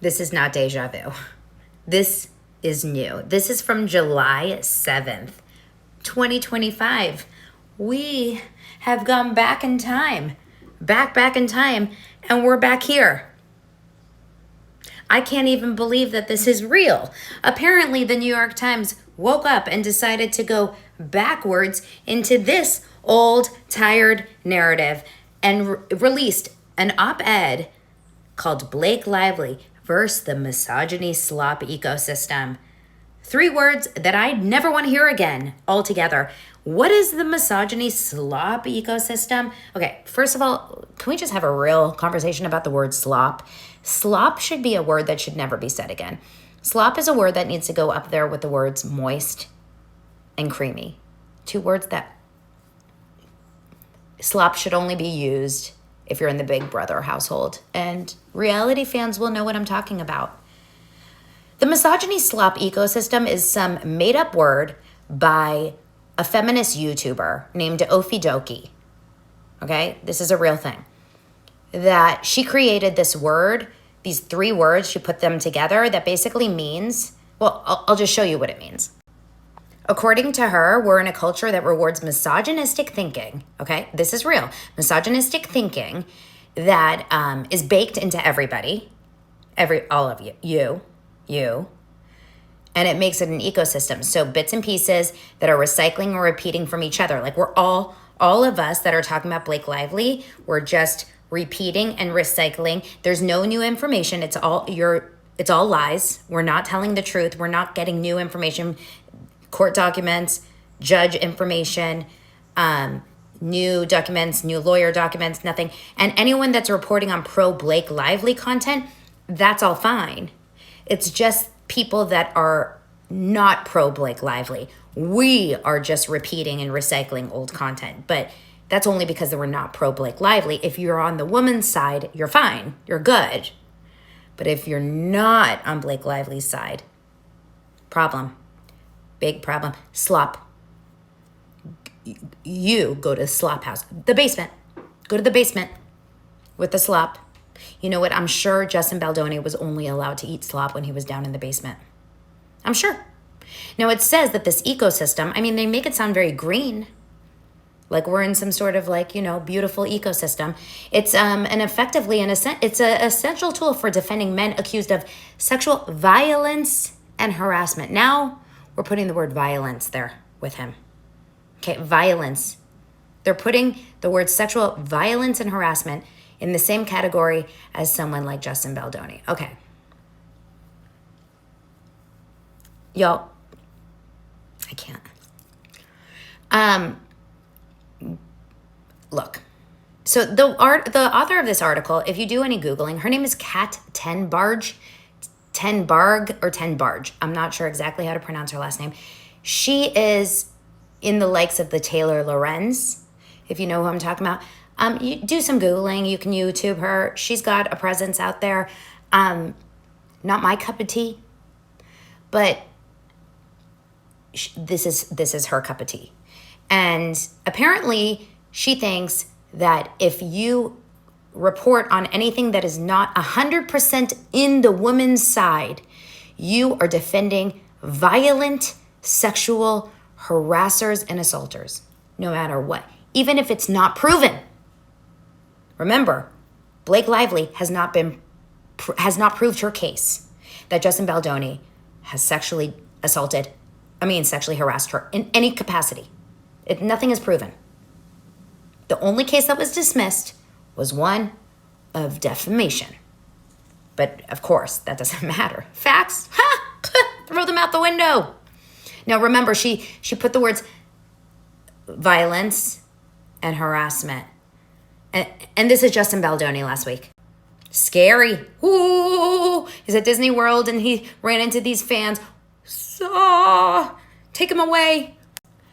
This is not deja vu. This is new. This is from July 7th, 2025. We have gone back in time, back in time, and we're back here. I can't even believe that this is real. Apparently, the New York Times woke up and decided to go backwards into this old, tired narrative and released an op-ed called Blake Lively versus the misogyny slop ecosystem. 3 words that I never want to hear again altogether. What is the misogyny slop ecosystem? Okay, first of all, can we just have a real conversation about the word slop? Slop should be a word that should never be said again. Slop is a word that needs to go up there with the words moist and creamy. 2 words that slop should only be used if you're in the Big Brother household. And reality fans will know what I'm talking about. The misogyny slop ecosystem is some made-up word by a feminist YouTuber named Ofidoki. Okay? This is a real thing. That she created this word, these 3 words, she put them together, that basically means, well, I'll just show you what it means. According to her, we're in a culture that rewards misogynistic thinking, okay? This is real. Misogynistic thinking that is baked into everybody, all of you, and it makes it an ecosystem. So bits and pieces that are recycling or repeating from each other. Like we're all of us that are talking about Blake Lively, we're just repeating and recycling. There's no new information. It's all lies. We're not telling the truth. We're not getting new information. Court documents, judge information, new documents, new lawyer documents, nothing. And anyone that's reporting on pro Blake Lively content, that's all fine. It's just people that are not pro Blake Lively. We are just repeating and recycling old content. But that's only because we're not pro Blake Lively. If you're on the woman's side, you're fine. You're good. But if you're not on Blake Lively's side, problem. Big problem. Slop. You go to the slop house. The basement. Go to the basement with the slop. You know what? I'm sure Justin Baldoni was only allowed to eat slop when he was down in the basement. I'm sure. Now, it says that this ecosystem, I mean, they make it sound very green. Like we're in some sort of beautiful ecosystem. It's it's an essential tool for defending men accused of sexual violence and harassment. Now, we're putting the word violence there with him. Okay, violence. They're putting the word sexual violence and harassment in the same category as someone like Justin Baldoni. Okay. Y'all, I can't. Look. So the author of this article, if you do any Googling, her name is Kat Tenbarge. Tenbarge. I'm not sure exactly how to pronounce her last name. She is in the likes of the Taylor Lorenz, if you know who I'm talking about. You do some Googling. You can YouTube her. She's got a presence out there. Not my cup of tea, but this is her cup of tea. And apparently she thinks that if you report on anything that is not 100% in the woman's side, you are defending violent sexual harassers and assaulters, no matter what, even if it's not proven. Remember, Blake Lively has not proved her case that Justin Baldoni has sexually harassed her in any capacity. Nothing is proven. The only case that was dismissed was one of defamation. But of course, that doesn't matter. Facts? Throw them out the window. Now remember, she put the words violence and harassment. And this is Justin Baldoni last week. Scary. Ooh, he's at Disney World and he ran into these fans. Take him away.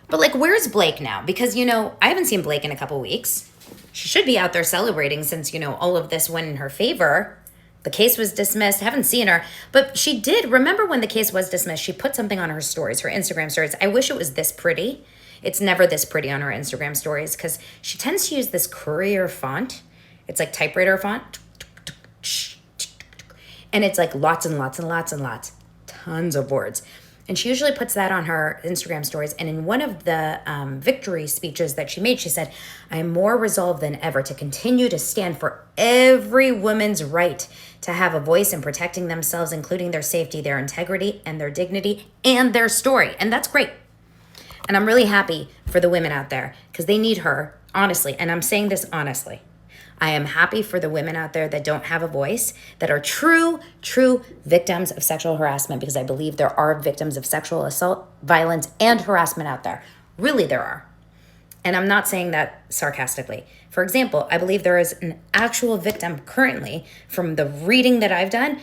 But where's Blake now? Because, I haven't seen Blake in a couple weeks. She should be out there celebrating since, all of this went in her favor. The case was dismissed. Haven't seen her. But she did. Remember when the case was dismissed, she put something on her stories, her Instagram stories. I wish it was this pretty. It's never this pretty on her Instagram stories because she tends to use this courier font. It's like typewriter font. And it's like lots and lots and lots and lots, tons of words. And she usually puts that on her Instagram stories. And in one of the victory speeches that she made, she said, I am more resolved than ever to continue to stand for every woman's right to have a voice in protecting themselves, including their safety, their integrity, and their dignity, and their story. And that's great. And I'm really happy for the women out there because they need her, honestly. And I'm saying this honestly. I am happy for the women out there that don't have a voice, that are true victims of sexual harassment, because I believe there are victims of sexual assault, violence, and harassment out there. Really, there are. And I'm not saying that sarcastically. For example, I believe there is an actual victim currently, from the reading that I've done,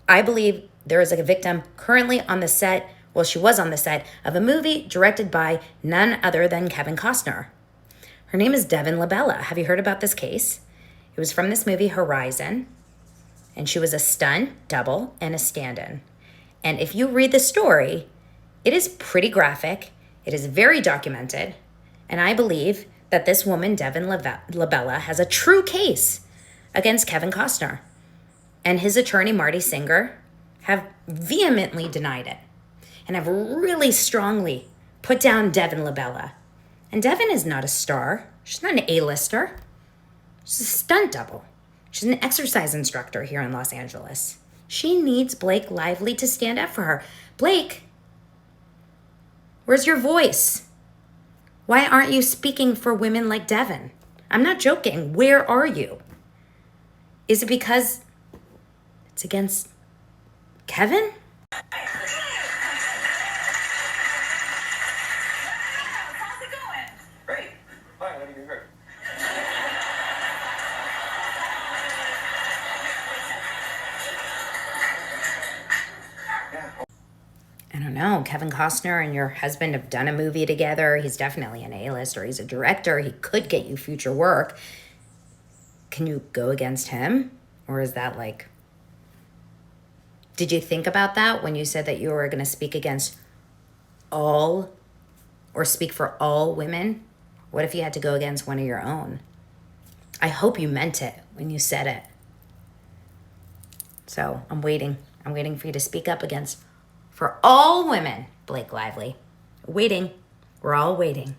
I believe there is a victim currently on the set, well, she was on the set of a movie directed by none other than Kevin Costner. Her name is Devin Labella. Have you heard about this case? It was from this movie, Horizon, and she was a stunt double and a stand-in. And if you read the story, it is pretty graphic. It is very documented. And I believe that this woman, Devin Labella, has a true case against Kevin Costner. And his attorney, Marty Singer, have vehemently denied it and have really strongly put down Devin Labella. And Devin is not a star. She's not an A-lister. She's a stunt double. She's an exercise instructor here in Los Angeles. She needs Blake Lively to stand up for her. Blake, where's your voice? Why aren't you speaking for women like Devin? I'm not joking. Where are you? Is it because it's against Kevin? I don't know, Kevin Costner and your husband have done a movie together. He's definitely an A-list, or he's a director. He could get you future work. Can you go against him? Or is that like... Did you think about that when you said that you were going to speak against all, or speak for all women? What if you had to go against one of your own? I hope you meant it when you said it. So I'm waiting. I'm waiting for you to speak up against... for all women, Blake Lively. Waiting. We're all waiting.